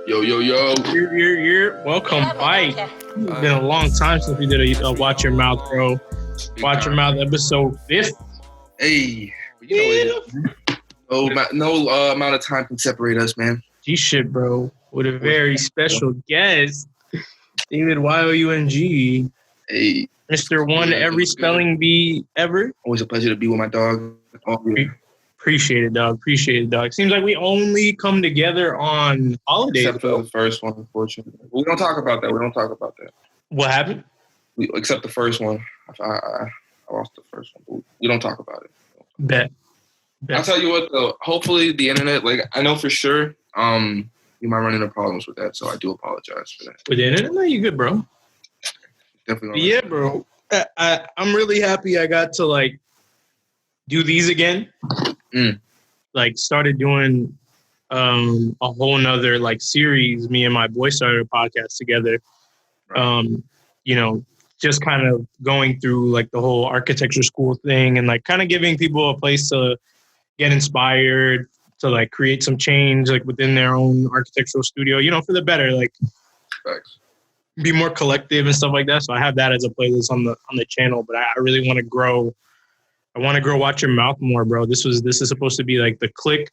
Yo. Welcome, Mike. It's been a long time since we did a Watch Your Mouth, bro. Watch Your Mouth episode 5. Hey, you know no amount of time can separate us, man. G-shit, bro. With a very special guest, David Young. Hey. Mr. One every spelling bee ever. Always a pleasure to be with my dog. Appreciate it, dog. Seems like we only come together on holidays. Except for the first one, unfortunately. We don't talk about that. What happened? Except the first one. I lost the first one. But we don't talk about it. Bet. I'll tell you what, though. Hopefully the internet, I know for sure, you might run into problems with that, so I do apologize for that. With the internet? No, you good, bro. Definitely. Yeah, bro. I'm really happy I got to, do these again. Started doing a whole nother series. Me and my boy started a podcast together. Just kind of going through the whole architecture school thing and kind of giving people a place to get inspired, to create some change within their own architectural studio, for the better, Thanks. Be more collective and stuff like that. So I have that as a playlist on the channel, but I really want to grow. I want to grow Watch Your Mouth more, bro. This is supposed to be the Clique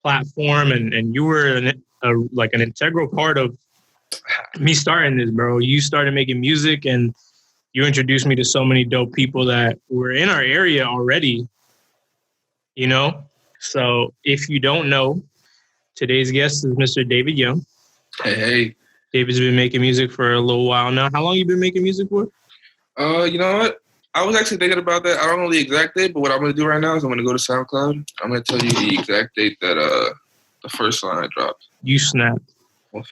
platform, and you were an integral part of me starting this, bro. You started making music, and you introduced me to so many dope people that were in our area already, So if you don't know, today's guest is Mr. David Young. Hey. David's been making music for a little while now. How long you been making music for? You know what? I was actually thinking about that. I don't know the exact date, but what I'm going to do right now is I'm going to go to SoundCloud. I'm going to tell you the exact date that the first song I dropped. You snapped.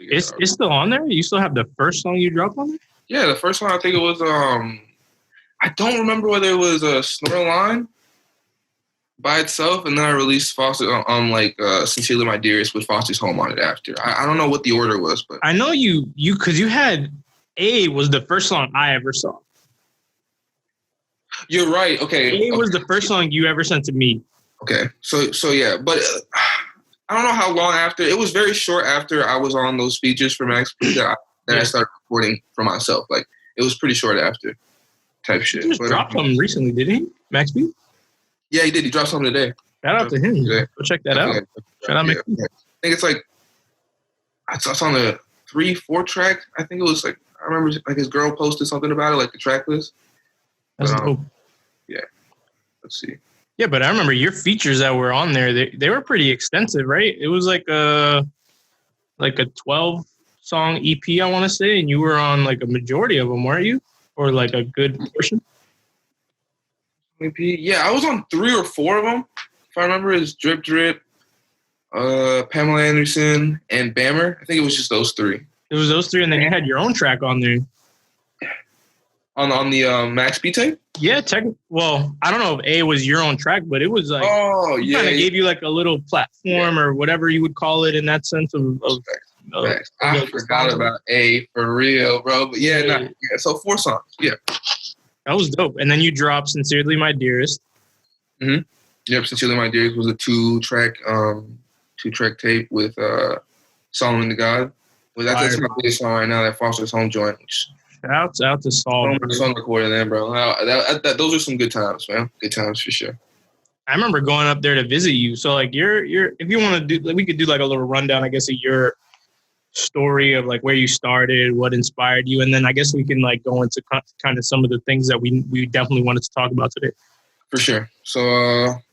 It's still on there? You still have the first song you dropped on there? Yeah, the first one, I think it was, I don't remember whether it was a Snore Line by itself, and then I released Foster Sincerely My Dearest with Foster's Home on it after. I don't know what the order was, but I know you because you had A was the first song I ever saw. You're right. Okay. A was the first song you ever sent to me. Okay. So yeah, but I don't know how long after. It was very short after I was on those features for Max B that I started recording for myself. It was pretty short after type shit. He just dropped something recently, didn't he? Max B? Yeah, he did. He dropped something today. Shout out to him. Go check that out. Shout out, Max B. I think it's it's on the 3-4 track. I think it was I remember his girl posted something about it, the track list. That's dope. Yeah. Let's see. Yeah, but I remember your features that were on there. They were pretty extensive, right? It was a 12-song EP, I want to say, and you were on a majority of them, weren't you? Or a good portion? EP. Yeah, I was on 3 or 4 of them. If I remember, it's Drip Drip, Pamela Anderson, and Bammer. I think it was just those 3. It was those 3, and then you had your own track on there. On the Max B tape? Yeah, well, I don't know if A was your own track, but it was kind of gave you a little platform or whatever you would call it in that sense of I forgot about A for real, bro. But so 4 songs. Yeah. That was dope. And then you dropped Sincerely My Dearest. Mm-hmm. Yep, Sincerely My Dearest was a 2-track tape with Solomon the God. Well, that's my biggest song right now, that Foster's Home joint. Shouts out to Saul. Song recording there, bro. Those are some good times, man. Good times for sure. I remember going up there to visit you. So you're if you want to do we could do a little rundown, I guess, of your story of where you started, what inspired you, and then I guess we can go into kind of some of the things that we definitely wanted to talk about today. For sure. So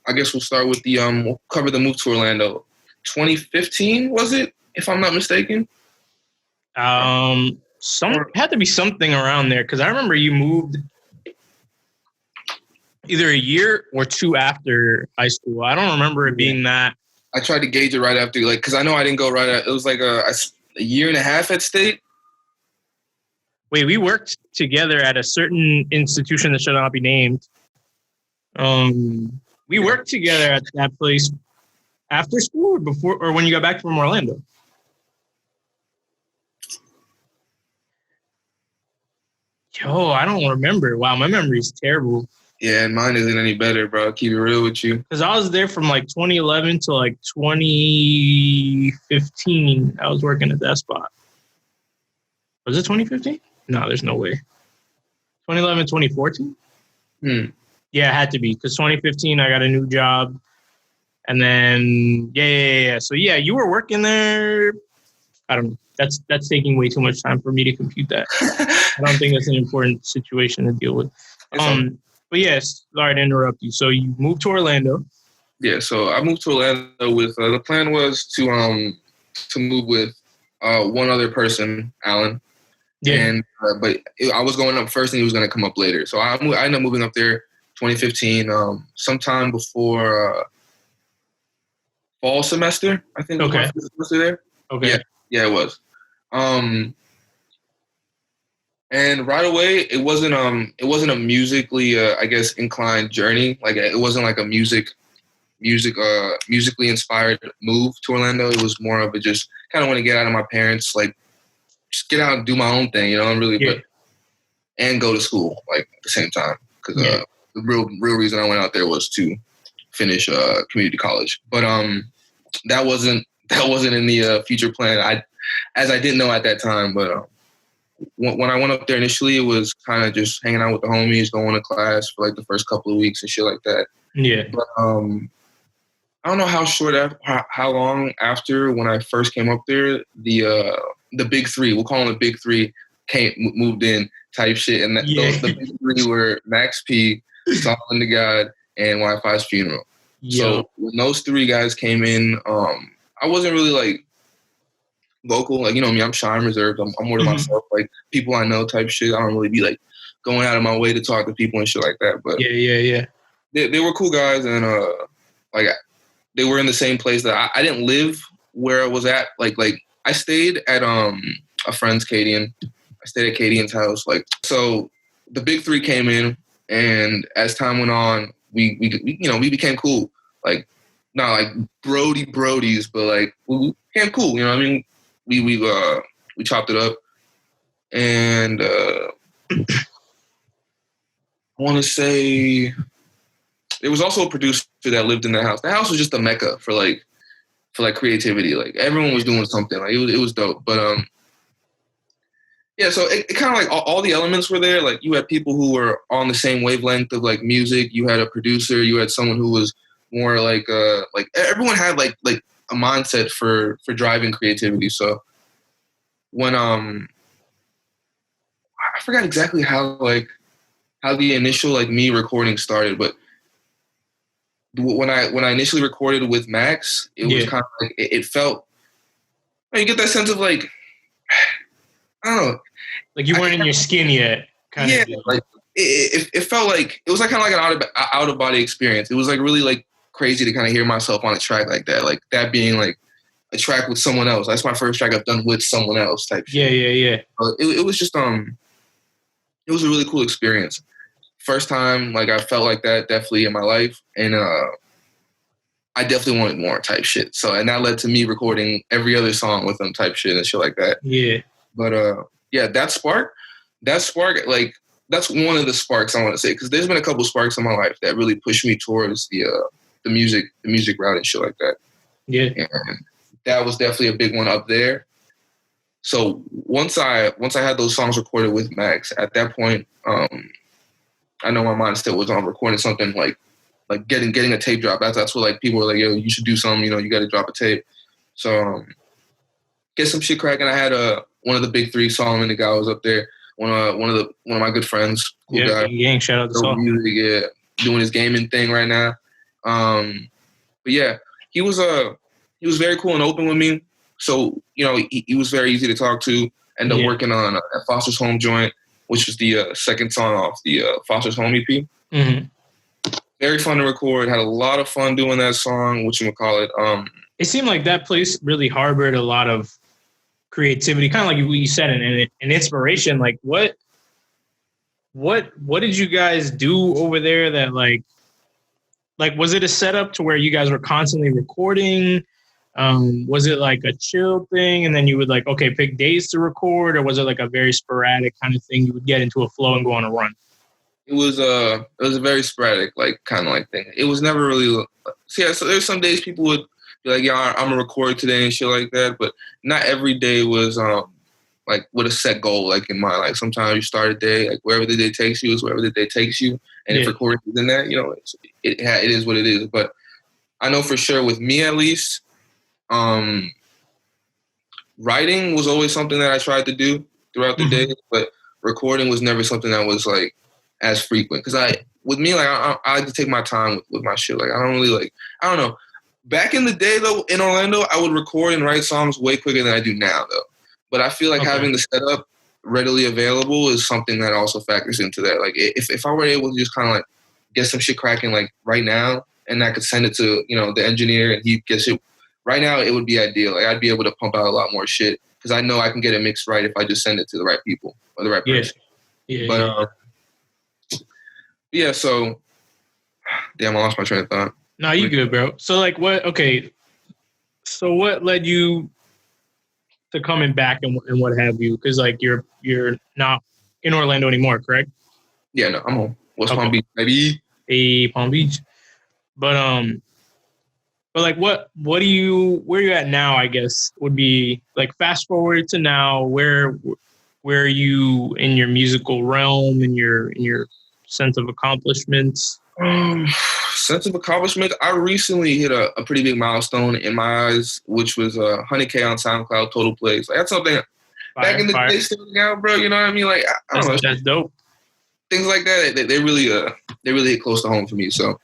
I guess we'll start with we'll cover the move to Orlando. 2015 was it, if I'm not mistaken? Had to be something around there because I remember you moved either a year or 2 after high school. I don't remember it being that. I tried to gauge it right after, because I know I didn't go right at. It was a year and a half at State. Wait, we worked together at a certain institution that should not be named. We worked together at that place after school or before, or when you got back from Orlando. Yo, I don't remember. Wow, my memory is terrible. Yeah, and mine isn't any better, bro. Keep it real with you. Because I was there from like 2011 to like 2015. I was working at that spot. Was it 2015? No, there's no way. 2011, 2014? Yeah, it had to be because 2015 I got a new job. And then, yeah. So, yeah, you were working there. I don't know. That's taking way too much time for me to compute that. I don't think that's an important situation to deal with. But yes, sorry to interrupt you. So you moved to Orlando. Yeah, so I moved to Orlando with the plan was to move with one other person, Alan. Yeah. And but I was going up first, and he was going to come up later. So I ended up moving up there 2015, sometime before fall semester. I think. Okay. Was my first semester there. Okay. Yeah, it was. And right away, it wasn't a musically, I guess, inclined journey. Like it wasn't like a musically inspired move to Orlando. It was more of a just kind of want to get out of my parents, like just get out and do my own thing, and go to school like at the same time. Because the real reason I went out there was to finish community college. But that wasn't in the future plan. I didn't know at that time, but. When I went up there initially, it was kind of just hanging out with the homies, going to class for like the first couple of weeks and shit like that. Yeah. But I don't know how long after when I first came up there, the big three, we'll call them the big three, moved in type shit, and the big three were Max P, Solomon the God, and Wi-Fi's Funeral. So when those three guys came in, I wasn't really like vocal, like, me, I'm shy and reserved. I'm more to myself, like people I know type shit. I don't really be like going out of my way to talk to people and shit like that. But yeah. They were cool guys, and like they were in the same place that I didn't live where I was at. Like I stayed at a friend's Cadian. I stayed at Cadian's house. Like, so the big three came in, and as time went on, we became cool. Like not like brodies, but like we became cool. You know what I mean? We chopped it up, and I want to say there was also a producer that lived in the house. The house was just a mecca for creativity. Like everyone was doing something. Like it was dope. But yeah. So it kind of like all the elements were there. Like you had people who were on the same wavelength of like music. You had a producer. You had someone who was more like everyone had like a mindset for driving creativity. So when I forgot exactly how the initial like me recording started, but when I initially recorded with Max, it was kind of like it felt you get that sense of like I don't know, like you weren't in your skin yet. Kind of like it felt like it was like kind of like an out of body experience. It was like really like crazy to kind of hear myself on a track like that, like that being like a track with someone else. That's my first track I've done with someone else type shit. Yeah. It was just it was a really cool experience. First time like I felt like that definitely in my life, and I definitely wanted more type shit. So and that led to me recording every other song with them type shit and shit like that. Yeah. But that spark like that's one of the sparks I want to say, because there's been a couple sparks in my life that really pushed me towards the music route and shit like that. Yeah. And that was definitely a big one up there. So once I had those songs recorded with Max, at that point, I know my mind still was on recording something like getting a tape drop. That's what like people were like, yo, you should do something, you got to drop a tape. So get some shit cracking. I had one of the big three, Solomon the guy, was up there. One of my good friends, cool guy. Gang, shout out to Solomon. Doing his gaming thing right now. But yeah, he was very cool and open with me. So, he was very easy to talk to. Ended up working on a Foster's Home joint, which was the second song off the Foster's Home EP. Mm-hmm. Very fun to record. Had a lot of fun doing that song, whatchamacallit. It seemed like that place really harbored a lot of creativity, kind of like you said, and inspiration. Like what did you guys do over there that like was it a setup to where you guys were constantly recording? Was it like a chill thing and then you would like, okay, pick days to record, or was it like a very sporadic kind of thing? You would get into a flow and go on a run? It was a very sporadic, like, kind of like thing. It was never really. So there's some days people would be like, yeah, I'm gonna record today and shit like that, but not every day was like with a set goal, like in mind. Like sometimes you start a day, like wherever the day takes you is wherever the day takes you, and if recording is in that, it is what it is. But I know for sure with me at least, writing was always something that I tried to do throughout the day, but recording was never something that was like as frequent. Because I like to take my time with my shit. Like I don't really I don't know. Back in the day though, in Orlando, I would record and write songs way quicker than I do now though. But I feel like having the setup readily available is something that also factors into that. Like if I were able to just kind of like get some shit cracking like right now, and I could send it to the engineer and he gets it right now, it would be ideal. Like I'd be able to pump out a lot more shit because I know I can get it mixed right if I just send it to the right people or the right person. Yeah. So, damn, I lost my train of thought. No, you good, bro. So like, what? Okay. So what led you to coming back and what have you? Because like you're not in Orlando anymore, correct? Yeah, no, I'm home. West Palm Beach, baby. Hey, Palm Beach. But like where are you at now, I guess, would be like fast forward to now, where are you in your musical realm, in your sense of accomplishments? Sense of accomplishment, I recently hit a pretty big milestone in my eyes, which was 100K on SoundCloud total plays. Like that's something back in the day starting out, bro. You know what I mean? Like I don't know. That's dope. Things like that, they really hit close to home for me. So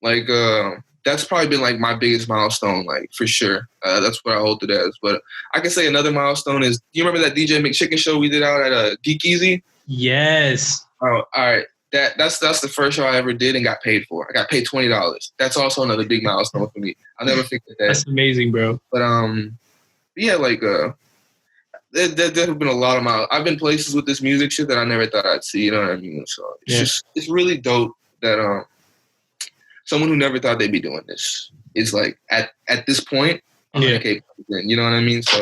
like that's probably been like my biggest milestone, like for sure. That's what I hold it as. But I can say another milestone is, do you remember that DJ McChicken show we did out at Geek Easy? Yes. Oh, all right. That's the first show I ever did and got paid for. I got paid $20. That's also another big milestone for me. I'll never forget that. That's amazing, bro. But yeah, like there have been a lot of miles. I've been places with this music shit that I never thought I'd see. You know what I mean? So it's really dope that someone who never thought they'd be doing this is like at this point. Okay, you know what I mean? So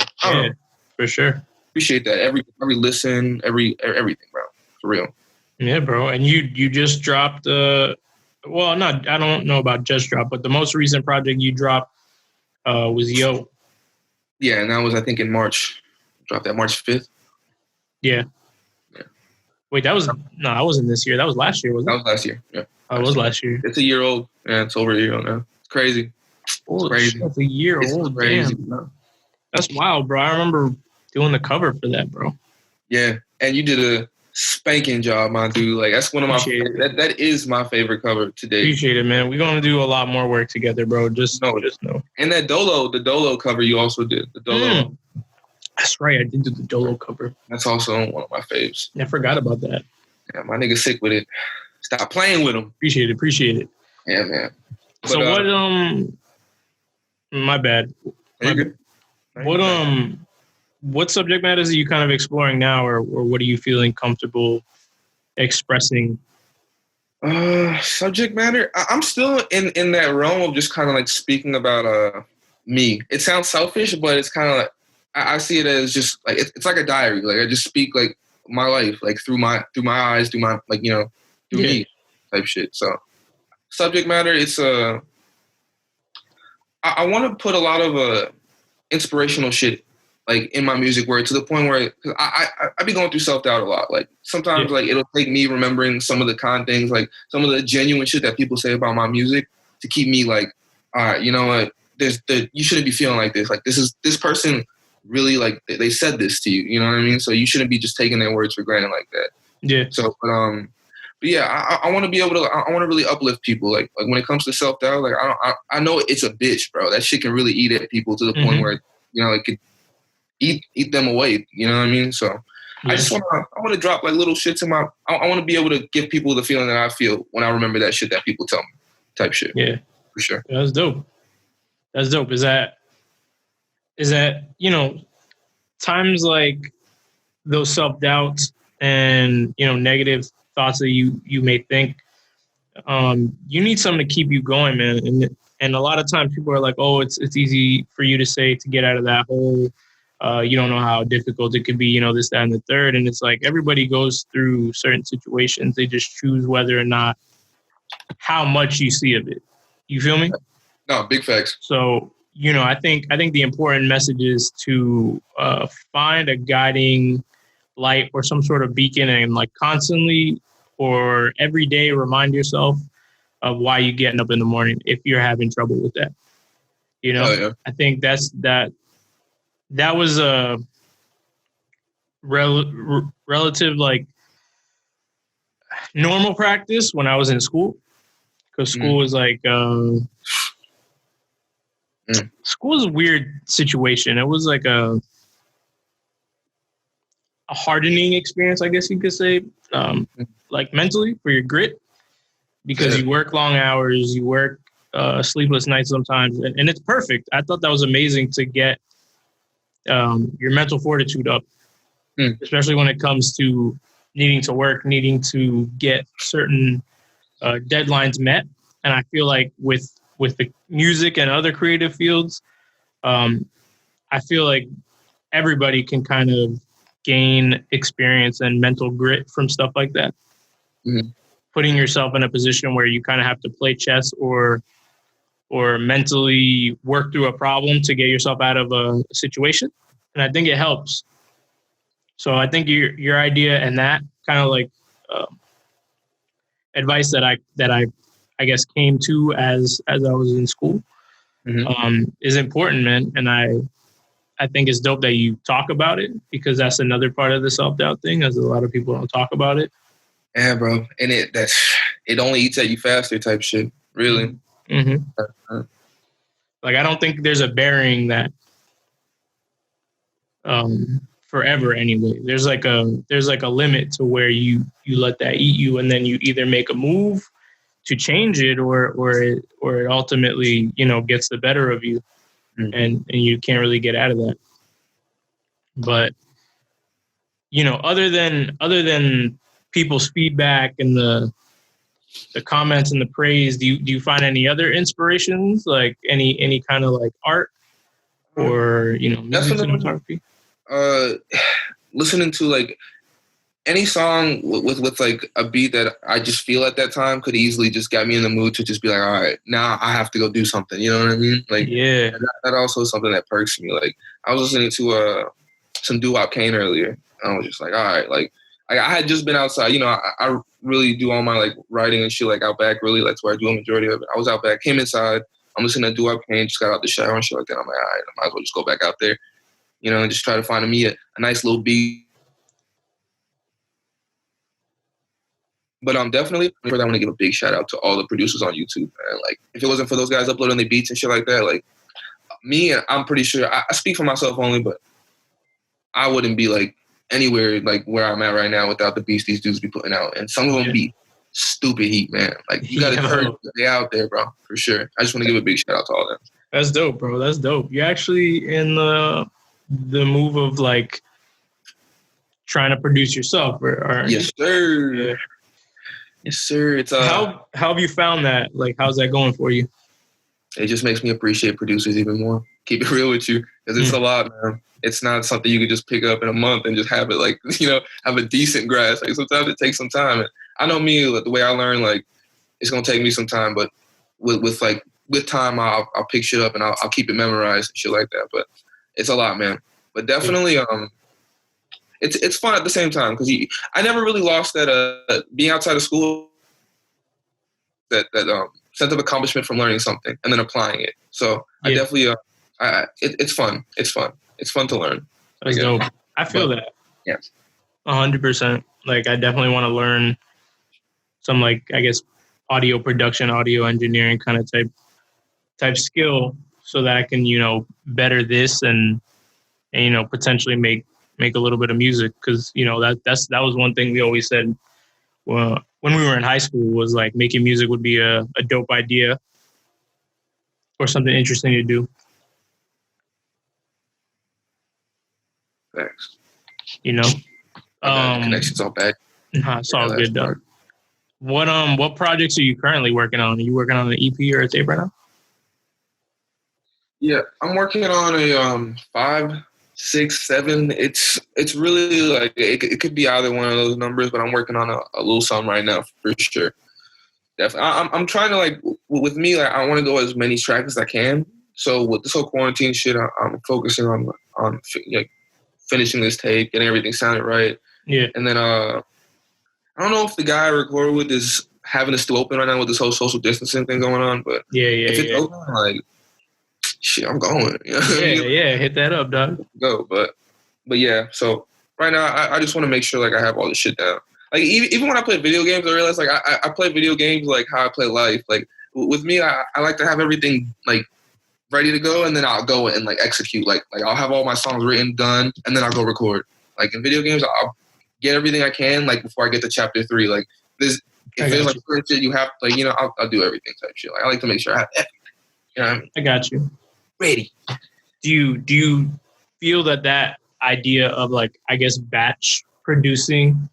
for sure. Appreciate that. Every listen, everything, bro. For real. Yeah, bro. And you just dropped I don't know about just dropped, but the most recent project you dropped was Yo. Yeah, and that was I think in March. Dropped that March 5th. Yeah. Wait, that wasn't this year. That was last year, wasn't it? That was last year. Yeah. Oh, it was last year. It's a year old. Yeah, it's over a year old now. It's crazy. It's crazy. It's a year old. Crazy. Damn. That's wild, bro. I remember doing the cover for that, bro. Yeah, and you did a spanking job, my dude. Like that's one of my that is my favorite cover today. Appreciate it, man. We're gonna do a lot more work together, bro. Just know. And that the Dolo cover you also did. The Dolo. That's right, I did do the Dolo cover. That's also one of my faves. I forgot about that. Yeah, my nigga sick with it. Stop playing with him. Appreciate it. Yeah, man. But, so what my bad. What subject matters are you kind of exploring now, or what are you feeling comfortable expressing? Subject matter? I'm still in that realm of just kind of like speaking about me. It sounds selfish, but it's kind of like I see it as just like it's like a diary. Like I just speak like my life, like through my eyes, through my through me type shit. So subject matter, it's I want to put a lot of inspirational shit like in my music, where to the point where I be going through self-doubt a lot. Like sometimes like it'll take me remembering some of the con things, like some of the genuine shit that people say about my music to keep me like, all right, you know what? You shouldn't be feeling like this. Like this person really like they said this to you, you know what I mean? So you shouldn't be just taking their words for granted like that. Yeah. So, but yeah, I want to be able to. I want to really uplift people. Like when it comes to self doubt, like I know it's a bitch, bro. That shit can really eat at people to the point where it could eat them away. You know what I mean? So I want to drop like little shits in my. I want to be able to give people the feeling that I feel when I remember that shit that people tell me, type shit. Yeah, for sure. Yeah, that's dope. Is that times like those self-doubts and negative thoughts that you may think, you need something to keep you going, man. And a lot of times people are like, oh, it's easy for you to say to get out of that hole, You don't know how difficult it could be, you know, this, that, and the third. And it's like everybody goes through certain situations. They just choose whether or not how much you see of it. You feel me? No, big facts. So, you know, I think the important message is to find a guiding light or some sort of beacon and like constantly or every day remind yourself of why you're getting up in the morning if you're having trouble with that. You know, Yeah. I think that was a relative like normal practice when I was in school, because school was like school was a weird situation. It was like a hardening experience, I guess you could say, like mentally for your grit, because you work long hours, you work sleepless nights sometimes, and it's perfect. I thought that was amazing to get your mental fortitude up, especially when it comes to needing to work, needing to get certain deadlines met. And I feel like with the music and other creative fields, I feel like everybody can kind of gain experience and mental grit from stuff like that. Putting yourself in a position where you kind of have to play chess or mentally work through a problem to get yourself out of a situation. And I think it helps. So I think your idea and that kind of like advice that I guess came to as I was in school is important, man. And I think it's dope that you talk about it, because that's another part of the self-doubt thing, as a lot of people don't talk about it. Yeah, bro. And it only eats at you faster type shit, really. Like, I don't think there's a bearing that forever anyway. There's like a limit to where you let that eat you, and then you either make a move to change it or it ultimately, you know, gets the better of you, and you can't really get out of that. But, you know, other than people's feedback and the comments and the praise, do you find any other inspirations, like any kind of like art or, you know, music cinematography? Listening to like any song with like a beat that I just feel at that time could easily just get me in the mood to just be like, all right, now I have to go do something. You know what I mean? Like, yeah, that also is something that perks me. Like, I was listening to some doo-wop Kane earlier. And I was just like, all right, like I had just been outside. You know, I really do all my like writing and shit like out back. Really, that's where I do a majority of it. I was out back, came inside. I'm listening to doo-wop Kane. Just got out the shower and shit like that. I'm like, all right, I might as well just go back out there. You know, and just try to find me a nice little beat. But definitely, I want to give a big shout out to all the producers on YouTube, man. Like, if it wasn't for those guys uploading the beats and shit like that, like me, I'm pretty sure I speak for myself only, but I wouldn't be like anywhere like where I'm at right now without the beats these dudes be putting out. And some of them be stupid heat, man. Like, you gotta turn they out there, bro, for sure. I just want to give a big shout out to all of them. That's dope, bro. That's dope. You're actually in the move of like trying to produce yourself, or yes, sir. Yeah. Yes, sir. It's how have you found that? Like, how's that going for you? It just makes me appreciate producers even more. Keep it real with you, because it's a lot, man. It's not something you can just pick up in a month and just have it like, you know, have a decent grasp. Like, sometimes it takes some time. And I know me, the way I learn, like, it's gonna take me some time, but with time, I'll pick shit up and I'll keep it memorized and shit like that. But it's a lot, man. But definitely, it's fun at the same time, because I never really lost that being outside of school, that sense of accomplishment from learning something and then applying it. So I definitely it's fun. It's fun. It's fun to learn. That's dope. I feel that. Yeah. 100%. Like, I definitely want to learn some, like, I guess, audio production, audio engineering kind of type skill, so that I can, you know, better this and you know, potentially make a little bit of music. Because, you know, that was one thing we always said when we were in high school, was like making music would be a dope idea or something interesting to do. Thanks. You know, the connection's all bad. Nah, it's all good though. What projects are you currently working on? Are you working on an EP or a tape right now? Yeah, I'm working on a 6, 7. It's really like it could be either one of those numbers, but I'm working on a little something right now for sure. Definitely, I'm trying to like with me, like I want to go as many tracks as I can. So with this whole quarantine shit, I'm focusing on like finishing this tape, getting everything sounded right. Yeah. And then I don't know if the guy I recorded with is having it still open right now with this whole social distancing thing going on, but if it's open, like shit, I'm going. You know what I mean? Yeah, hit that up, dog. Go, but yeah. So right now, I just want to make sure like I have all this shit down. Like even when I play video games, I realize like I play video games like how I play life. Like with me, I like to have everything like ready to go, and then I'll go and like execute. Like I'll have all my songs written, done, and then I'll go record. Like in video games, I'll get everything I can like before I get to chapter 3. Like if there's like certain shit you have, like I'll do everything type shit. Like I like to make sure I have everything. You know what I mean? I got you. Ready. Do you feel that idea of like, I guess, batch producing,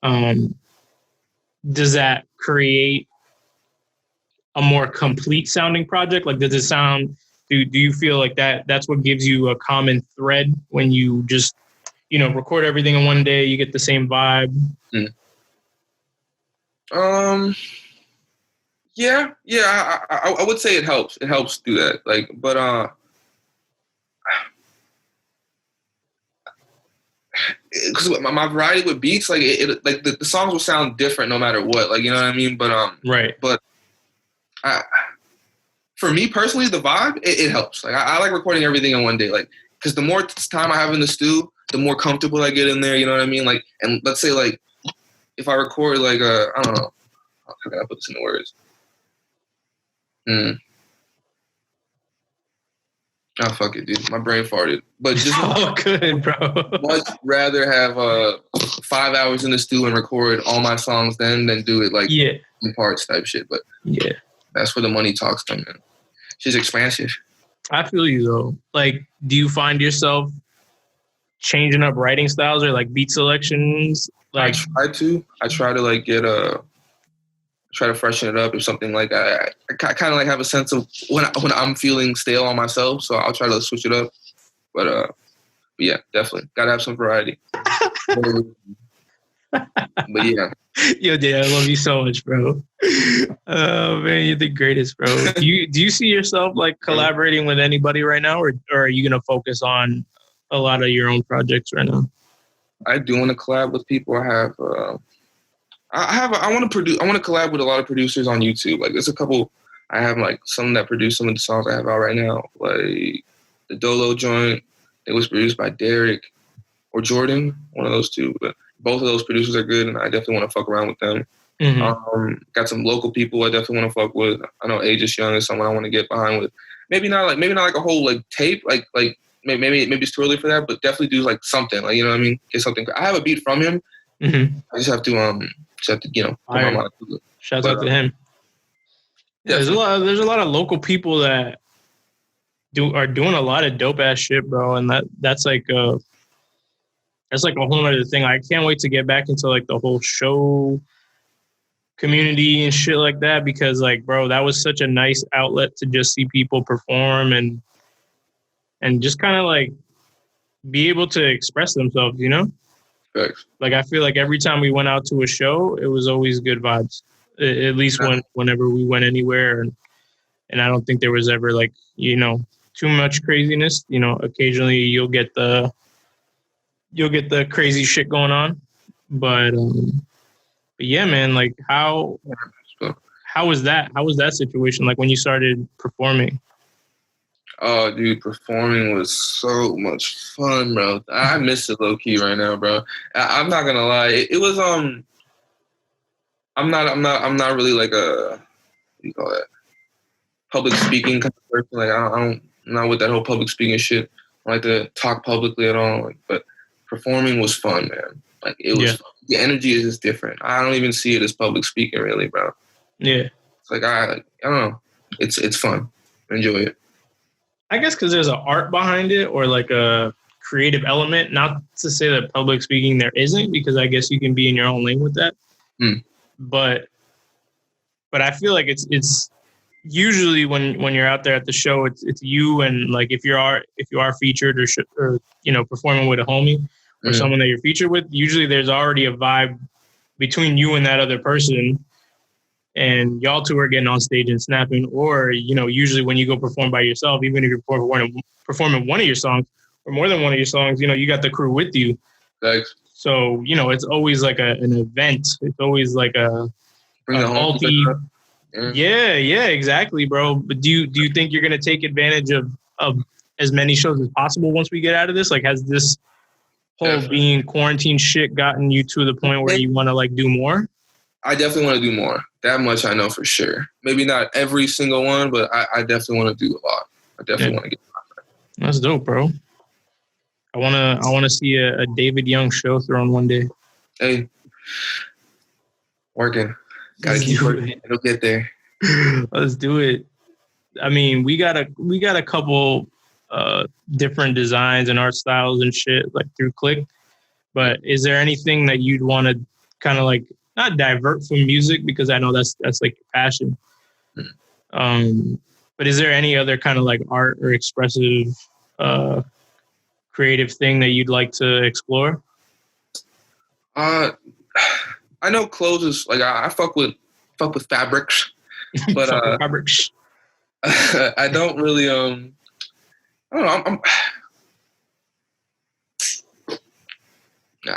does that create a more complete sounding project? Like, does it sound, do you feel like that's what gives you a common thread when you just, record everything in one day, you get the same vibe? Yeah, I would say it helps. It helps do that. Like, but because my variety with beats, like it like the songs will sound different no matter what. Like, you know what I mean? But right. But for me personally, the vibe it helps. Like I like recording everything in one day. Like because the more time I have in the stew, the more comfortable I get in there. You know what I mean? Like, and let's say like if I record like I don't know, how can I put this into words? Oh, fuck it, dude. My brain farted. But just good, bro. Much rather have 5 hours in the stew and record all my songs than do it like in parts type shit. But yeah, that's where the money talks come in. She's expansive. I feel you though. Like, do you find yourself changing up writing styles or like beat selections? Like, I try to like get try to freshen it up or something. Like I kind of like have a sense of when I'm feeling stale on myself, so I'll try to switch it up. But yeah, definitely gotta have some variety. But yeah. Yo, Dad, I love you so much, bro. Oh man, you're the greatest, bro. Do you see yourself like collaborating with anybody right now, or are you gonna focus on a lot of your own projects right now? I do want to collab with people. I want to produce. I want to collab with a lot of producers on YouTube. Like there's a couple. I have like some that produce some of the songs I have out right now. Like the Dolo joint. It was produced by Derek or Jordan, one of those two. But both of those producers are good, and I definitely want to fuck around with them. Mm-hmm. Got some local people I definitely want to fuck with. I know Aegis Young is someone I want to get behind with. Maybe not like a whole like tape. Like maybe it's too early for that, but definitely do like something. Like, you know what I mean? Get something. I have a beat from him. Mm-hmm. I just have to put my mind to it. Shout out to him. Yeah, there's a lot of local people that are doing a lot of dope ass shit, bro, and that's like a whole other thing. I can't wait to get back into like the whole show community and shit like that, because like, bro, that was such a nice outlet to just see people perform and just kind of like be able to express themselves, you know? Thanks. Like, I feel like every time we went out to a show, it was always good vibes, at least whenever we went anywhere. And I don't think there was ever like, too much craziness. Occasionally you'll get the crazy shit going on, but yeah, man, like how was that situation? Like when you started performing? Oh, dude, performing was so much fun, bro. I miss it low key right now, bro. I'm not gonna lie. It was I'm not really like a, what do you call that? Public speaking kind of person. Like I'm not with that whole public speaking shit. I like to talk publicly at all. Like, but performing was fun, man. Like it was fun. The energy is just different. I don't even see it as public speaking, really, bro. Yeah. It's like I don't know. It's fun. Enjoy it. I guess because there's an art behind it, or like a creative element. Not to say that public speaking there isn't, because I guess you can be in your own lane with that. But I feel like it's usually when you're out there at the show, it's you, and like if you are featured or performing with a homie or someone that you're featured with, usually there's already a vibe between you and that other person, and y'all two are getting on stage and snapping. Or usually when you go perform by yourself, even if you're performing one of your songs or more than one of your songs, you got the crew with you. Thanks. So it's always like an event. It's always like a multi. Yeah, exactly, bro. But do you think you're gonna take advantage of as many shows as possible once we get out of this? Like, has this whole being quarantine shit gotten you to the point where you want to like do more? I definitely want to do more. That much I know for sure. Maybe not every single one, but I definitely want to do a lot. I definitely want to get. That's dope, bro. I wanna see a David Young show thrown one day. Hey, working. Gotta keep working. It'll get there. Let's do it. I mean, we got a couple different designs and art styles and shit like through Clique. But is there anything that you'd want to kind of like not divert from music, because I know that's like your passion. But is there any other kind of like art or expressive creative thing that you'd like to explore? I know clothes is like I fuck with fabrics, but fabrics. I don't really I don't know.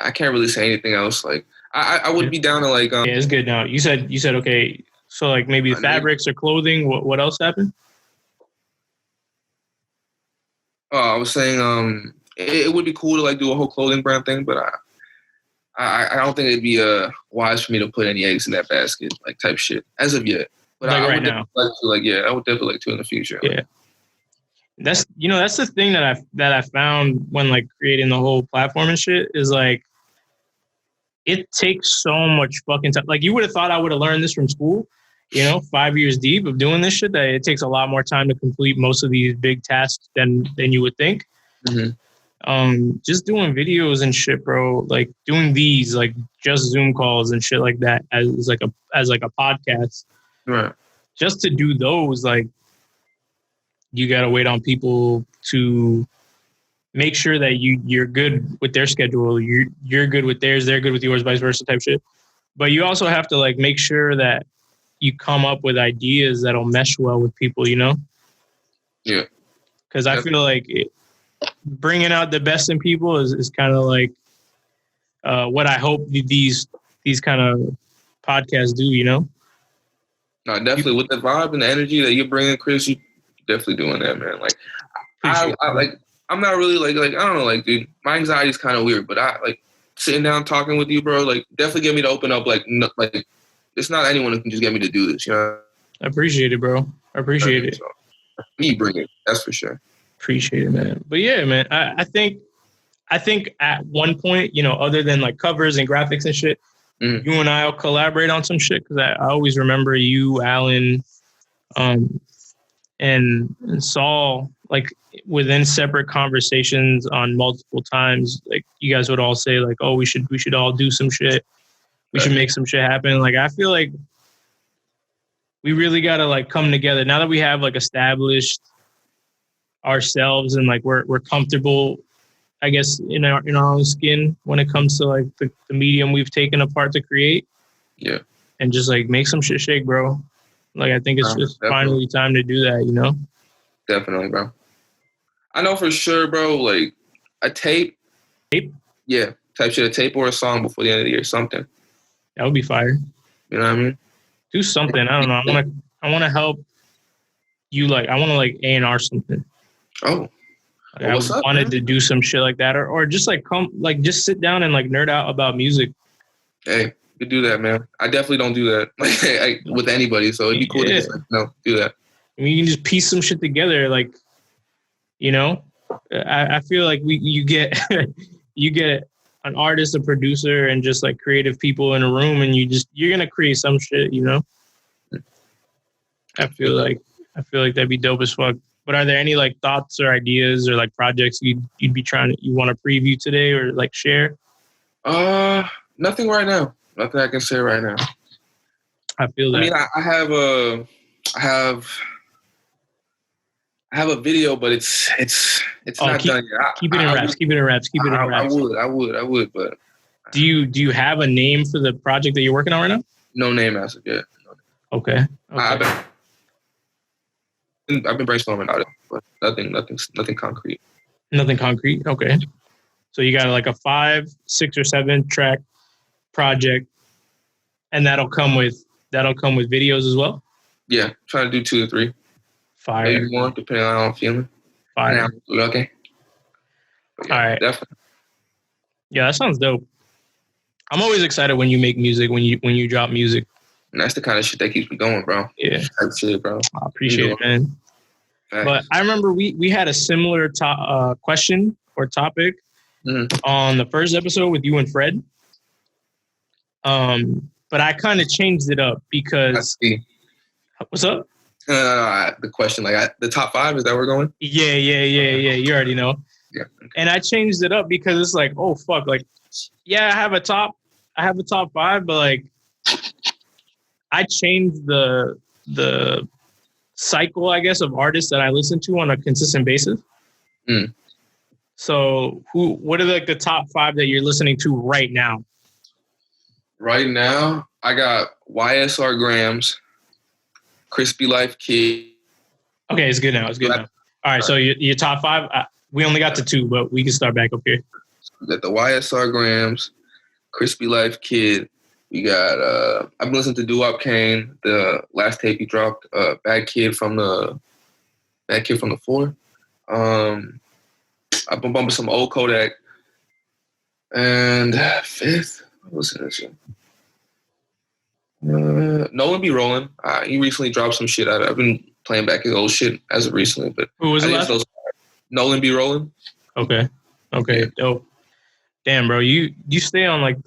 I can't really say anything else. Like I would be down to like yeah, it's good now. You said okay. So like maybe fabrics or clothing. What else happened? I was saying it would be cool to like do a whole clothing brand thing, but I don't think it'd be wise for me to put any eggs in that basket, like type shit as of yet. But like I right would now, I would definitely like to in the future. Yeah, that's the thing that I found when like creating the whole platform and shit is like it takes so much fucking time. Like you would have thought I would have learned this from school, 5 years deep of doing this shit. That it takes a lot more time to complete most of these big tasks than you would think. Mm-hmm. Just doing videos and shit, bro. Like doing these, like just Zoom calls and shit like that as like a podcast. Right. Just to do those, like you gotta wait on people to make sure that you're good with their schedule. You're good with theirs. They're good with yours, vice versa type shit. But you also have to like make sure that you come up with ideas that'll mesh well with people. Yeah. Because I feel like bringing out the best in people is kind of like what I hope these kind of podcasts do, No, definitely with the vibe and the energy that you're bringing, Chris, you definitely doing that, man. Like, I'm not really like I don't know, like, dude, my anxiety is kind of weird, but I like sitting down talking with you, bro. Like, definitely get me to open up. Like, like it's not anyone who can just get me to do this, I appreciate it, bro. I appreciate it. So, me bring it, that's for sure. Appreciate it, man. But yeah, man, I think at one point, other than like covers and graphics and shit, you and I will collaborate on some shit, because I always remember you, Alan, and Saul, like within separate conversations on multiple times, like you guys would all say like, oh, we should all do some shit. We should make some shit happen. Like, I feel like we really got to like come together now that we have like established ourselves and like we're comfortable, I guess, in our own skin when it comes to like the medium we've taken apart to create. Yeah. And just like make some shit shake, bro. Like, I think it's just finally time to do that, Definitely, bro. I know for sure, bro, like a tape? Yeah, type shit, a tape or a song before the end of the year, something. That would be fire. You know what I mean? Do something. I don't know. I want to help you. Like, I want to like A&R something. Oh. Like, I wanted to do some shit like that, or just like come, like just sit down and like nerd out about music. Hey, you could do that, man. I definitely don't do that with anybody, so it'd be cool to just do that. I mean, you can just piece some shit together, like, I feel like you get you get an artist, a producer, and just like creative people in a room, and you're gonna create some shit, I feel like that'd be dope as fuck. But are there any like thoughts or ideas or like projects you want to preview today or like share? Nothing right now. Nothing I can say right now. I feel that. I mean, I have I have a video, but it's not done yet. Keep it in wraps. Keep it in wraps. Keep it in wraps. I would, but do you have a name for the project that you're working on right now? No name as of yet. Okay. I've been brainstorming about it, but nothing concrete. Nothing concrete. Okay. So you got like a 5, 6, or 7 track project, and that'll come with videos as well. Yeah, trying to do 2 or 3. Fire. Maybe more, depending on how I'm feeling. Fire. Okay. Yeah, all right. Definitely. Yeah, that sounds dope. I'm always excited when you make music, when you drop music. And that's the kind of shit that keeps me going, bro. Yeah. Type shit, bro. I appreciate it, man. Thanks. But I remember we had a similar question or topic on the first episode with you and Fred. But I kind of changed it up because... What's up? The question, like the top 5, is that where we're going? Yeah. You already know. Yeah. Okay. And I changed it up because it's like, oh fuck, like, yeah, I have a top 5, but like, I changed the cycle, I guess, of artists that I listen to on a consistent basis. So, what are like the top 5 that you're listening to right now? Right now, I got YSR Grams, Crispy Life Kid. Okay, it's good now. All right, so your top 5, we only got to 2, but we can start back up here. We got the YSR Grams, Crispy Life Kid. We got, I've been listening to Doo-Wop Kane, the last tape he dropped, Bad Kid from the 4. I've been bumping some old Kodak. And 5th, what's that shit? Nolan B. Rollin. He recently dropped some shit. I've been playing back his old shit as of recently, but who was it? Nolan B. Rollin. Okay, yeah. Dope. Damn, bro, you stay on like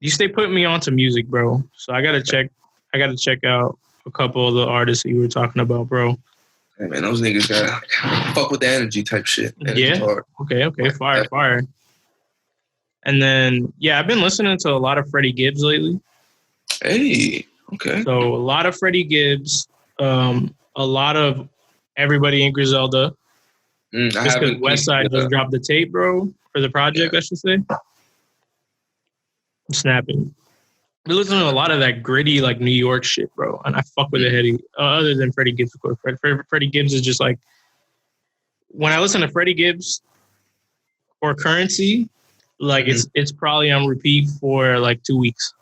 you stay putting me onto music, bro. So I gotta check out a couple of the artists that you were talking about, bro. Hey man, those niggas gotta fuck with the energy type shit. Yeah. Hard. Okay. Fire. And then, yeah, I've been listening to a lot of Freddie Gibbs lately. Hey, okay. So a lot of Freddie Gibbs, a lot of Everybody in Griselda. Just because Westside just dropped the tape, bro, for the project, I should say. I'm snapping. We listen to a lot of that gritty, like, New York shit, bro. And I fuck with it heady. Other than Freddie Gibbs, of course. Freddie Gibbs is just like, when I listen to Freddie Gibbs or Currency, like, it's probably on repeat for like 2 weeks.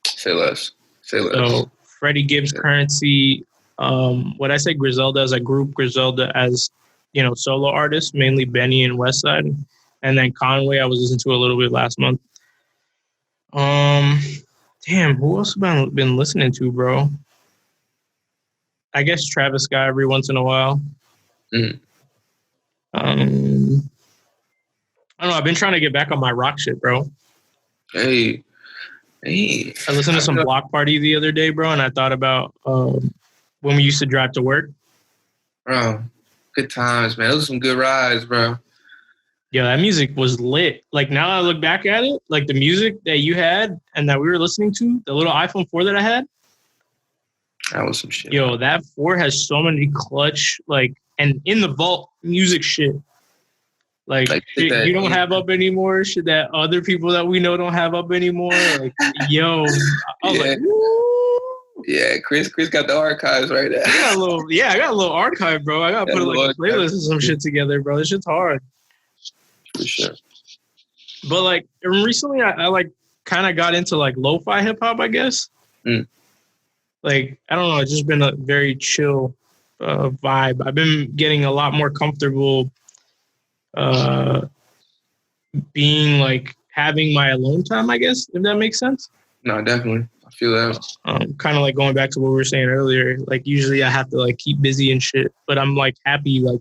Say less. So Freddie Gibbs, Currency, what I say, Griselda as a group, Griselda as, solo artists, mainly Benny and Westside. And then Conway, I was listening to a little bit last month. Damn, who else have I been listening to, bro? I guess Travis Scott every once in a while. I don't know. I've been trying to get back on my rock shit, bro. Hey. I listened to some Block Party the other day, bro, and I thought about when we used to drive to work. Bro, good times, man. Those are some good rides, bro. Yeah, that music was lit. Like, now I look back at it, like the music that you had and that we were listening to, the little iPhone 4 that I had. That was some shit. Yo, that 4 has so many clutch, like, and in the vault music shit. Like shit you don't have up anymore. Shit that other people that we know don't have up anymore. Like, yo, I was like, woo. Yeah, Chris got the archives right there. I got a little archive, bro. I gotta put like a playlist and some shit together, bro. This shit's hard. For sure. But like recently, I like kind of got into like lo-fi hip hop, I guess. Like, I don't know, it's just been a very chill vibe. I've been getting a lot more comfortable being like having my alone time, I guess, if that makes sense. No, definitely. I feel that. Kind of like going back to what we were saying earlier, like usually I have to like keep busy and shit, but I'm like happy like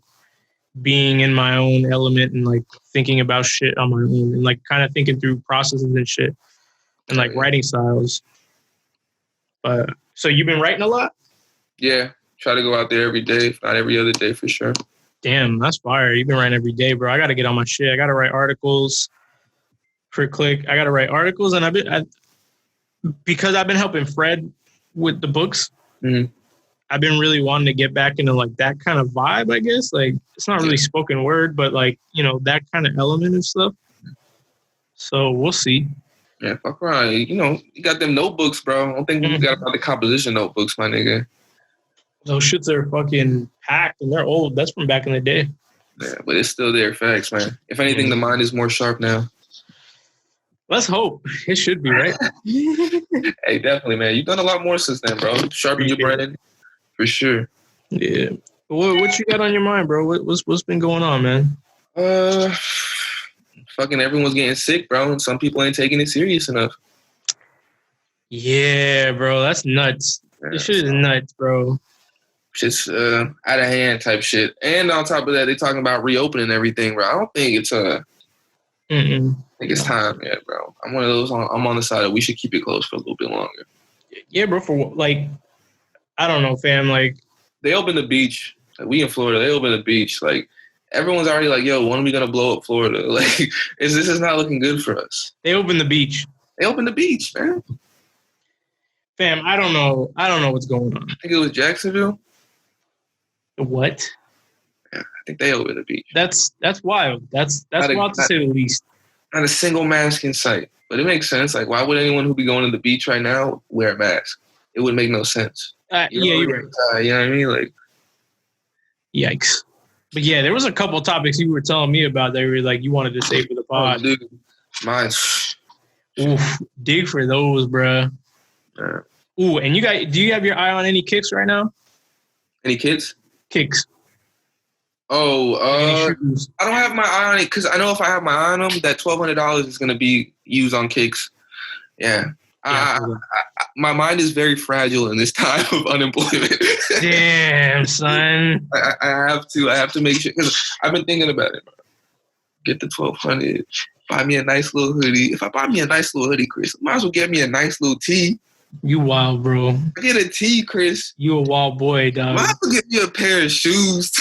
being in my own element and like thinking about shit on my own and like kind of thinking through processes and shit and like writing styles. But so you've been writing a lot? Yeah. Try to go out there every day, if not every other day for sure. Damn, that's fire. You've been writing every day, bro. I got to get on my shit. I got to write articles for Clique. I got to write articles. And because I've been helping Fred with the books, Mhm. I've been really wanting to get back into like that kind of vibe, I guess. Like it's not really spoken word, but like, that kind of element of stuff. So we'll see. Yeah, fuck around. You got them notebooks, bro. I don't think we got about the composition notebooks, my nigga. Those shits are fucking packed and they're old. That's from back in the day. Yeah, but it's still there. Facts, man. If anything, the mind is more sharp now. Let's hope. It should be, right? Hey, definitely, man. You've done a lot more since then, bro. Sharpened your brain. For sure. Yeah. What you got on your mind, bro? What's been going on, man? Fucking everyone's getting sick, bro. And some people ain't taking it serious enough. Yeah, bro. That's nuts. Yeah, this shit is nuts, bro. Shit's out of hand type shit. And on top of that, they're talking about reopening everything, bro. I don't think it's I think it's time yet, bro. I'm one of those. I'm on the side that we should keep it closed for a little bit longer. Yeah, bro. For like, I don't know, fam. Like, they opened the beach. Like, we in Florida. They opened the beach. Like, everyone's already like, yo, when are we gonna blow up Florida? Like, this is not looking good for us. They opened the beach. They opened the beach, man. Fam, I don't know what's going on. I think it was Jacksonville. What? Yeah, I think they opened the beach. That's wild. That's wild to say the least. Not a single mask in sight. But it makes sense. Like, why would anyone who be going to the beach right now wear a mask? It would make no sense. You're right. You know what I mean? Like, yikes. But yeah, there was a couple of topics you were telling me about that you were like you wanted to say for the pod. Oh, dude. Mine. Oof, dig for those, bruh. Ooh, and do you have your eye on any kicks right now? Any kids? Kicks. Oh, I don't have my eye on it because I know if I have my eye on them, that $1,200 is going to be used on kicks. Yeah. My mind is very fragile in this time of unemployment. Damn, son. I have to make sure because I've been thinking about it. Bro. Get the $1,200. Buy me a nice little hoodie. If I buy me a nice little hoodie, Chris, might as well get me a nice little tee. You wild, bro. Get a tee, Chris. You a wild boy, dog. Might as well get me a pair of shoes.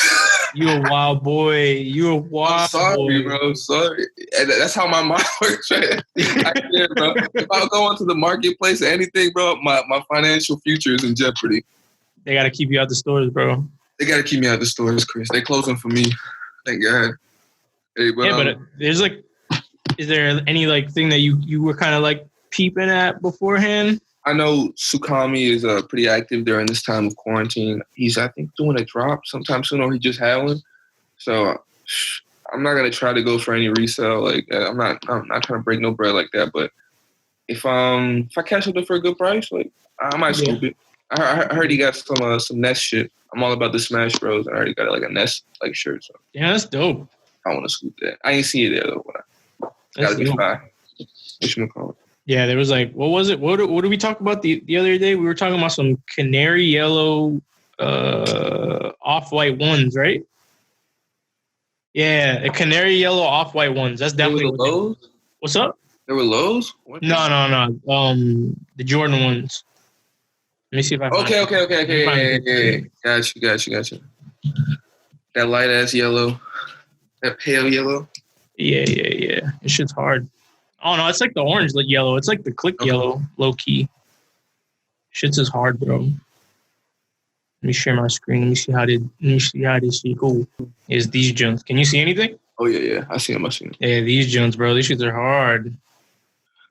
You a wild boy. You a wild boy. I'm sorry, bro. I'm sorry. And that's how my mind works, right? I can't, bro. If I go onto the marketplace or anything, bro, my financial future is in jeopardy. They got to keep you out the stores, bro. They got to keep me out the stores, Chris. They closing for me. Thank God. Hey, but there's like, is there any like thing that you were kind of like peeping at beforehand? I know Sukami is pretty active during this time of quarantine. He's, I think, doing a drop sometime soon, or he just had one. So I'm not gonna try to go for any resale. Like I'm not trying to break no bread like that. But if I catch something for a good price, like I might scoop it. I heard he got some Nest shit. I'm all about the Smash Bros. I already got like a Nest like shirt. So yeah, that's dope. I want to scoop that. I ain't see it there though. But gotta be fine. What you call it? Yeah, there was like, what was it? What did we talk about the other day? We were talking about some canary yellow off-white ones, right? Yeah, a canary yellow off-white ones. That's definitely Lows. What's up? There were Lows? No. The Jordan ones. Let me see if I find Okay. Got you. That light ass yellow. That pale yellow. Yeah. This shit's hard. Oh no, it's like the orange yellow. It's like the clique yellow, low key. Shit's is hard, bro. Let me share my screen. Let me see how this shit go. Is these joints? Can you see anything? Oh yeah. I see them. Yeah, these joints, bro. These shits are hard.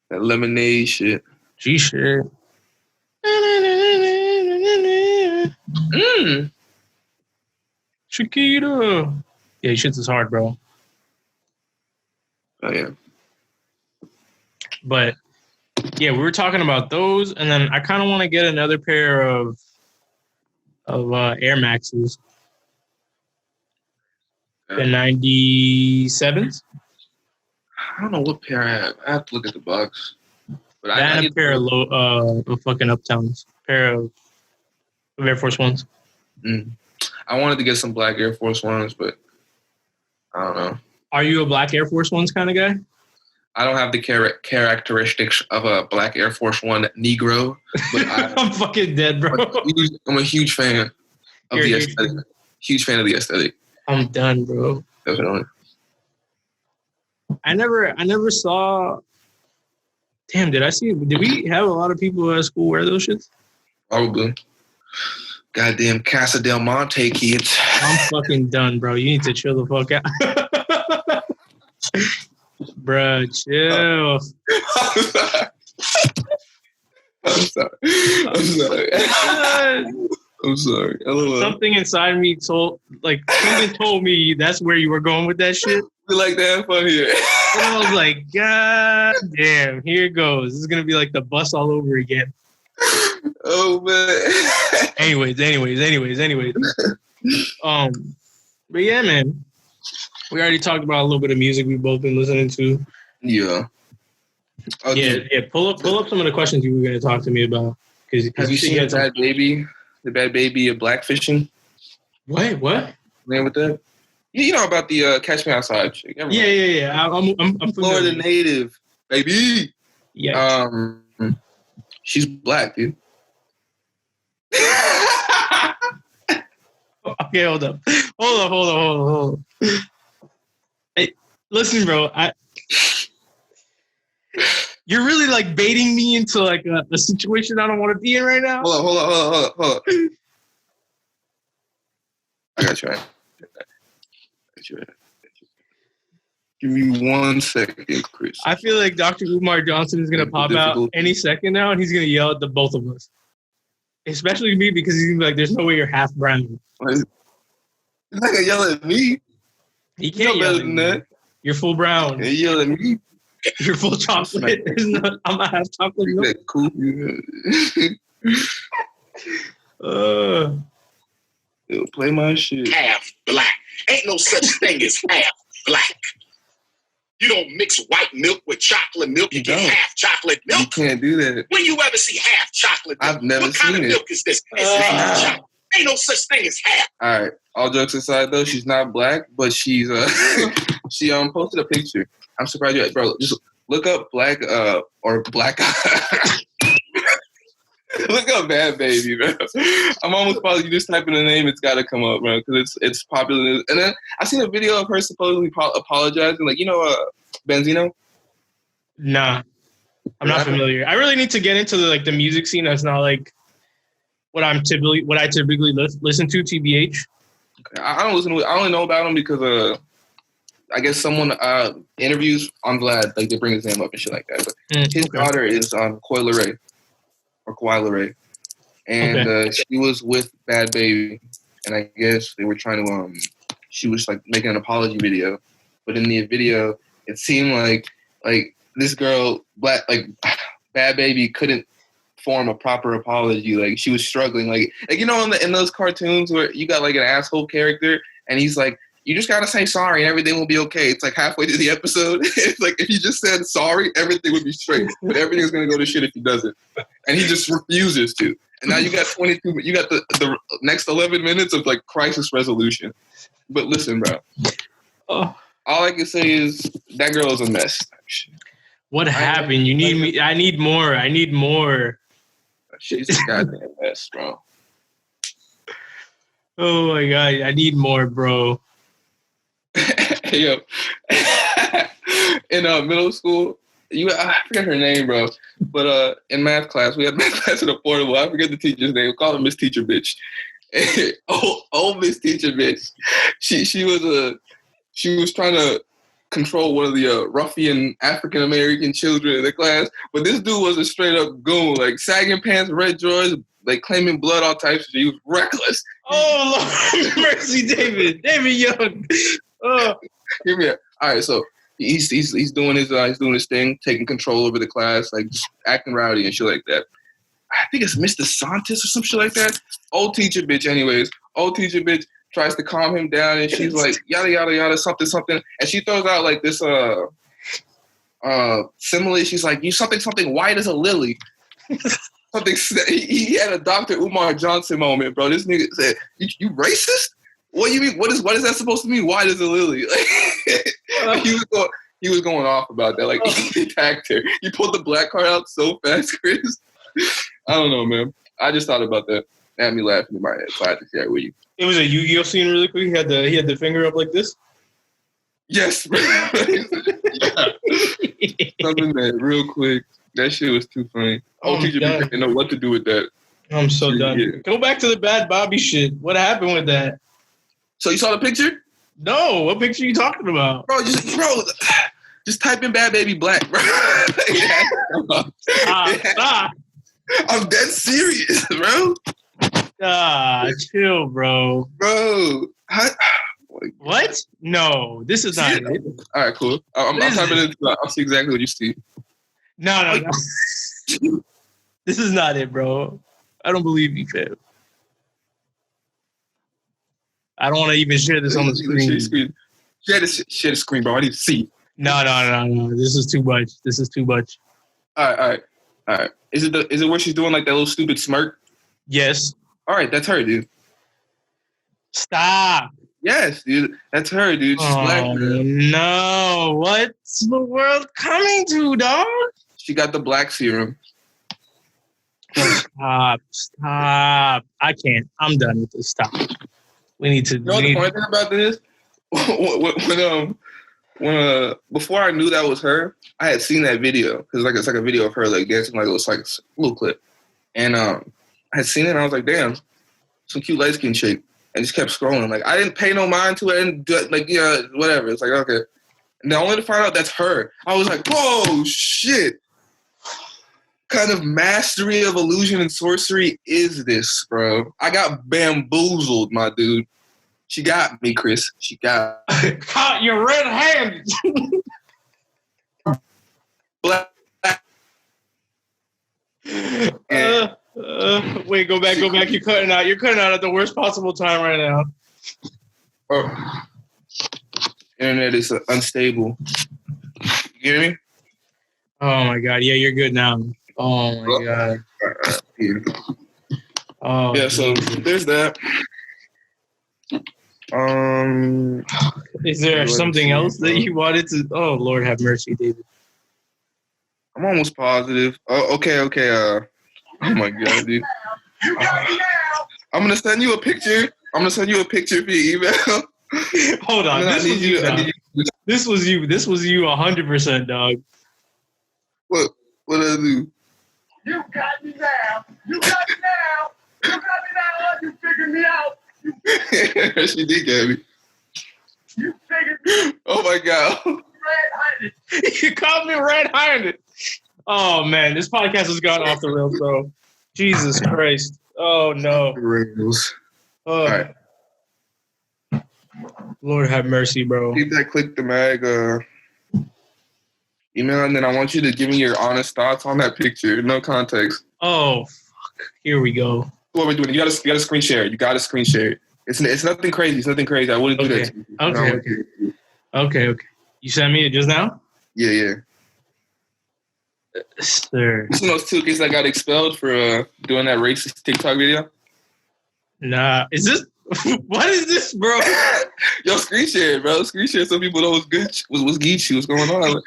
That lemonade shit. G shit. Chiquita. Yeah, shit's is hard, bro. Oh yeah. But yeah, we were talking about those, and then I kind of want to get another pair of Air Maxes, the 97s. I don't know what pair I have. I have to look at the box. But I had a pair of fucking Uptowns, pair of Air Force Ones. I wanted to get some black Air Force Ones, but I don't know. Are you a black Air Force Ones kind of guy? I don't have the characteristics of a black Air Force One Negro. But I'm fucking dead, bro. I'm a huge fan of the aesthetic. Huge fan of the aesthetic. I'm done, bro. Definitely. I never saw. Damn, did we have a lot of people at school wear those shits? Probably. Goddamn Casa Del Monte kids. I'm fucking done, bro. You need to chill the fuck out. Bruh, chill. I'm sorry. Something inside me told me that's where you were going with that shit. We like to have fun here. And I was like, God damn, here it goes. This is gonna be like the bus all over again. Oh man. Anyways. But yeah, man. We already talked about a little bit of music we've both been listening to. Yeah. Okay. Yeah. Pull up some of the questions you were gonna talk to me about. Have you seen the Bad Baby of Blackfishing? What? Man, with that? You know about the Catch Me Outside chick. Yeah. I'm Florida native, baby. Yeah. She's black, dude. Okay, hold up. Hey, listen, bro. You're really like baiting me into like a situation I don't want to be in right now. Hold up. I got you. Give me 1 second, Chris. I feel like Dr. Umar Johnson is going to pop out any second now, and he's going to yell at the both of us. Especially me, because he's going to be like, there's no way you're half brown. He's not going to yell at me. He can't yell at me. You're full brown. He yell at me. You're full chocolate. I'm a half chocolate milk. Cool. Play my shit. Half black. Ain't no such thing as half black. You don't mix white milk with chocolate milk. You get half chocolate milk. You can't do that. When you ever see half chocolate milk? I've never seen it. What kind of milk is this? Half chocolate. Ain't no such thing as half. All right. All jokes aside, though, she's not black, but she's she posted a picture. I'm surprised you, bro. Just look up black or black. Look up Bad Baby, bro. I'm almost positive you just type in the name, it's got to come up, bro, because it's popular. And then I seen a video of her supposedly apologizing, like, Benzino. Nah, I'm not familiar. I really need to get into the music scene. That's not like what I typically listen to. TBH. I don't listen to it. I only know about him because I guess someone interviews on Vlad, like they bring his name up and shit like that. But his daughter is Koi Leray, and she was with Bad Baby, and I guess they were trying to she was like making an apology video, but in the video it seemed like this girl Bad Baby couldn't form a proper apology. Like she was struggling, like in those cartoons where you got like an asshole character and he's like, you just gotta say sorry and everything will be okay. It's like halfway through the episode, it's like if he just said sorry, everything would be straight. But everything's gonna go to shit if he doesn't. And he just refuses to. And now you got the next 11 minutes of like crisis resolution. But listen, bro. All I can say is that girl is a mess. What happened? You need me. I need more. She's a goddamn mess, bro. Oh my God. I need more, bro. Yo, in middle school, I forget her name, bro. But in math class, we had math class at Affordable. I forget the teacher's name. We call her Miss Teacher Bitch. Old Miss Teacher Bitch. She was trying to control one of the ruffian African American children in the class, but this dude was a straight up goon, like sagging pants, red drawers, like claiming blood, all types of shit. He was reckless. Oh Lord, mercy, David Young. Oh. Hear me out. All right, so he's doing his thing, taking control over the class, like just acting rowdy and shit like that. I think it's Mr. Santos or some shit like that. Old teacher bitch, anyways. Old teacher bitch tries to calm him down, and she's like yada yada yada something, and she throws out like this simile. She's like, you something white as a lily. Something. He had a Dr. Umar Johnson moment, bro. This nigga said, "You racist? What do you mean? What is that supposed to mean? White as a lily?" He was going off about that. Like he attacked her. He pulled the black card out so fast, Chris. I don't know, man. I just thought about that. It had me laughing in my head, so I had to share it with you. It was a Yu-Gi-Oh scene really quick. He had the finger up like this. Yes, bro. Something that real quick. That shit was too funny. Old teacher didn't know what to do with that. I'm so done. Yeah. Go back to the Bad Bobby shit. What happened with that? So you saw the picture? No, what picture are you talking about? Bro, just type in Bad Baby Black, bro. Stop. I'm dead serious, bro. Chill, bro. Bro. What? No, this is not it. All right, cool. I'm typing it. I'll see exactly what you see. No. This is not it, bro. I don't believe you, fam. I don't want to even share this on the screen. Share the screen, bro. I need to see. No. This is too much. All right. Is it where she's doing like that little stupid smirk? Yes. All right, that's her, dude. Stop. Yes, dude. That's her, dude. She's black. No. What's the world coming to, dog? She got the black serum. Stop. I can't. I'm done with this. Stop. We need to. You know what the funny thing about this? when before I knew that was her, I had seen that video because it's like a video of her like dancing, like it was like a little clip, and I had seen it and I was like, damn, some cute light skin chick, and just kept scrolling. Like I didn't pay no mind to it and like whatever. It's like okay, and then only to find out that's her, I was like, whoa, shit. Kind of mastery of illusion and sorcery is this, bro? I got bamboozled, my dude. She got me, Chris. She got me. Caught you red-handed. Black. Wait, go back. You're cutting out. You're cutting out at the worst possible time right now. Oh. Internet is unstable. You hear me? Oh my god. Yeah, you're good now. Oh my god. Oh yeah. So there's that. Is there something else that you wanted to? Oh Lord, have mercy, David. I'm almost positive. Oh, okay. Oh my god, dude. I'm gonna send you a picture. Via email. Hold on. This was you. This was you 100%, dog. What did I do? You got me now. You figured me out. She did get me. You figured me out. Oh my god. Red-handed. You called me red-handed. Oh man, this podcast has gone off the rails, bro. Jesus Christ. Oh no. Rails. Oh. All right. Lord have mercy, bro. Keep that clique.the.mag email, and then I want you to give me your honest thoughts on that picture. No context. Oh, fuck. Here we go. What we're doing? You gotta screen share it. It's nothing crazy. I wouldn't do that to you. Okay. You sent me it just now? Yeah. Sir. You seen those 2 kids that got expelled for doing that racist TikTok video? Nah. Is this... What is this, bro? Yo, screen share it, bro. Screen share so people know what's good. What's Geechee? What's going on?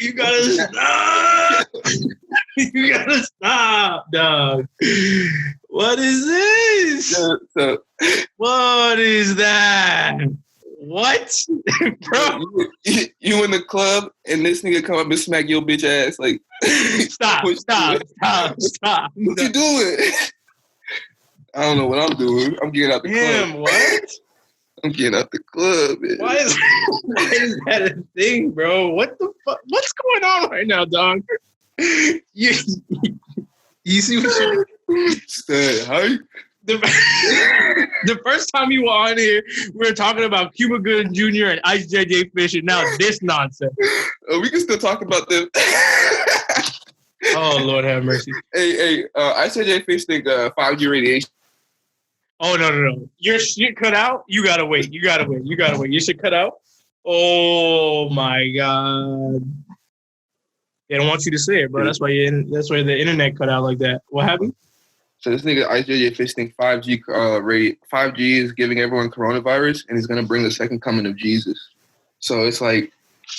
You gotta stop. You gotta stop, dog. What is this? What is that? What? Bro. You in the club and this nigga come up and smack your bitch ass. Like, stop. What you doing? I don't know what I'm doing. I'm getting out the club. What? I'm getting out the club, man. Why is that a thing, bro? What the fuck? What's going on right now, dog? You see what you said? The first time you were on here, we were talking about Cuba Gooding Jr. and IJJ Fish, and now this nonsense. We can still talk about them. Oh, Lord have mercy. Hey, IJJ Fish think 5G radiation. Oh, no. Your shit cut out? You gotta wait. Your shit cut out? Oh, my God. They don't want you to say it, bro. That's why the internet cut out like that. What happened? So this nigga IJJ Fish think 5G is giving everyone coronavirus and he's gonna bring the second coming of Jesus. So it's like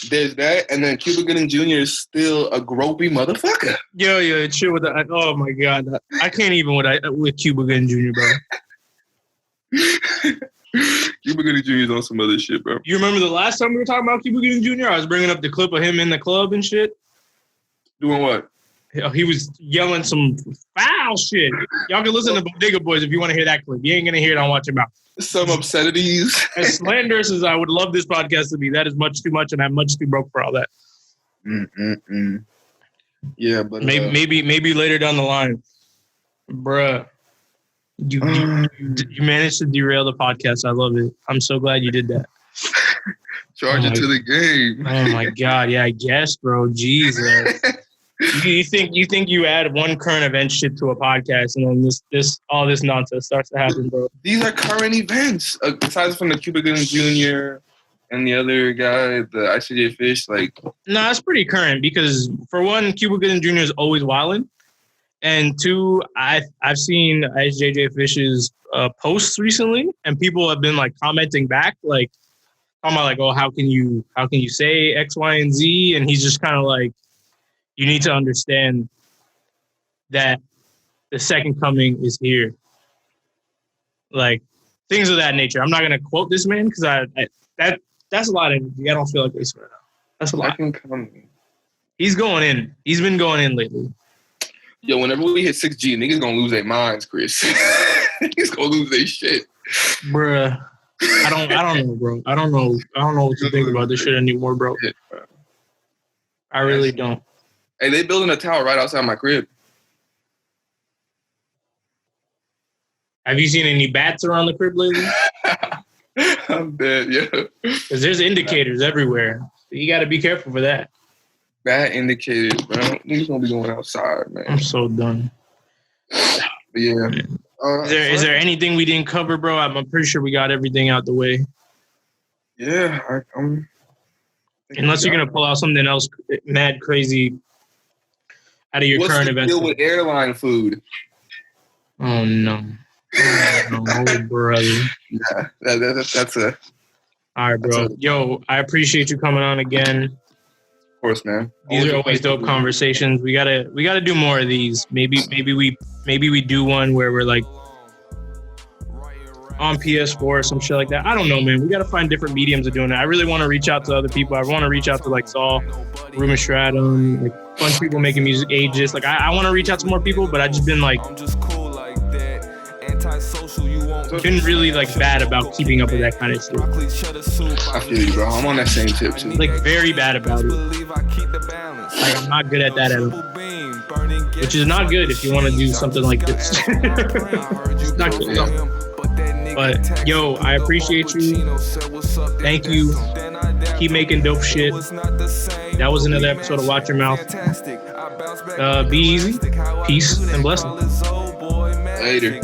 there's that, and then Cuba Gooding Jr. is still a gropey motherfucker. Yo, chill with that. Oh my God, I can't even with Cuba Gooding Jr., bro. Cuba Gooding Jr. is on some other shit, bro. You remember the last time we were talking about Cuba Gooding Jr.? I was bringing up the clip of him in the club and shit. Doing what? He was yelling some foul shit. Y'all can listen to Bodega Boys if you want to hear that clip. You ain't gonna hear it on Watch Your Mouth. Some obscenities. As slanderous as I would love this podcast to be, that is much too much, and I'm much too broke for all that. Yeah, but maybe later down the line, bruh. You managed to derail the podcast. I love it. I'm so glad you did that. Charge it to the game. Oh my God. Yeah, I guess, bro. Jesus. You think you add one current event shit to a podcast and then this all this nonsense starts to happen, bro. These are current events. Aside from the Cuba Gooding Jr. and the other guy, the ICJ Fish, like. No, it's pretty current because for one, Cuba Gooding Jr. is always wilding. And two, I've seen ICJ Fish's posts recently, and people have been like commenting back, like talking about like, oh, how can you say X, Y, and Z? And he's just kind of like, you need to understand that the second coming is here. Like things of that nature. I'm not gonna quote this man because that's a lot of energy. I don't feel like this right now. That's a lot. He's going in. He's been going in lately. Yo, whenever we hit 6G, niggas gonna lose their minds, Chris. Niggas gonna lose their shit. Bruh. I don't know, bro. I don't know what to think about this shit anymore, bro. I really don't. Hey, they building a tower right outside my crib. Have you seen any bats around the crib lately? I'm dead, yeah. Because there's indicators everywhere. So you got to be careful for that. Bat indicators, bro. Niggas gonna be going outside, man. I'm so done. But yeah. Is there anything we didn't cover, bro? I'm pretty sure we got everything out the way. Yeah, unless you're gonna pull out something else mad crazy out of your current events. What's the deal with airline food? Oh no, oh, brother. Yeah, that's a. All right, bro. Yo, I appreciate you coming on again. Of course, man. These are always dope conversations. We gotta do more of these. Maybe we do one where we're like on PS4 or some shit like that. I don't know, man. We gotta find different mediums of doing it. I really want to reach out to other people. I want to reach out to like Saul, Ruben Stratum, like a bunch of people making music, Aegis. Like I want to reach out to more people, but I just been like been really like bad about keeping up with that kind of shit. I feel you, bro. I'm on that same tip too. Like very bad about it. Like I'm not good at that at all. Which is not good if you want to do something like this. It's not good. No. But yo, I appreciate you. Thank you. Keep making dope shit. That was another episode of Watch Your Mouth. Be easy. Peace and blessings. Later.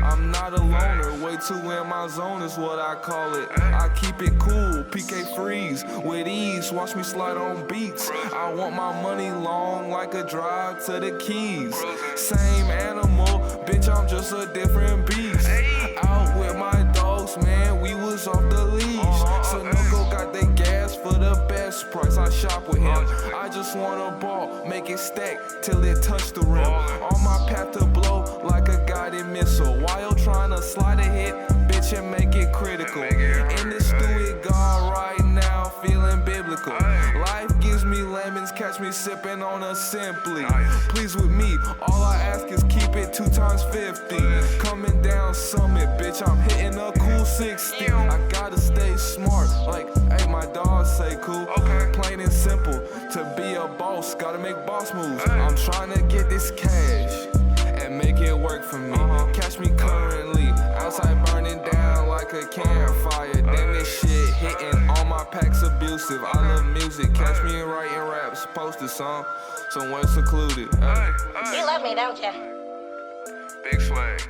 I'm not a loner, way too in my zone is what I call it. I keep it cool, PK freeze, with ease, watch me slide on beats. I want my money long like a drive to the keys. Same animal, bitch, I'm just a different beast. Out with my dogs, man, we was off the leash. Sunoco got the gas for the best price, I shop with him. I just want a ball, make it stack till it touch the rim. On my path to blow like a guided missile. While trying to slide a hit, bitch, and make it critical. In the stew with God right now, feeling biblical. Life gives me lemons, catch me sipping on a Simply. Please with me, all I ask is keep it 2 times 50. Coming down Summit, bitch, I'm hitting a cool 60. I gotta stay smart, like, hey, my dog say cool. Plain and simple, to be a boss, gotta make boss moves. I'm trying to get this cash and make it work for me. Catch me currently outside burning down like a campfire. Damn, this shit hitting, all my packs abusive. I love music, catch me writing raps, post a song somewhere secluded. You love me, don't you? Big swag.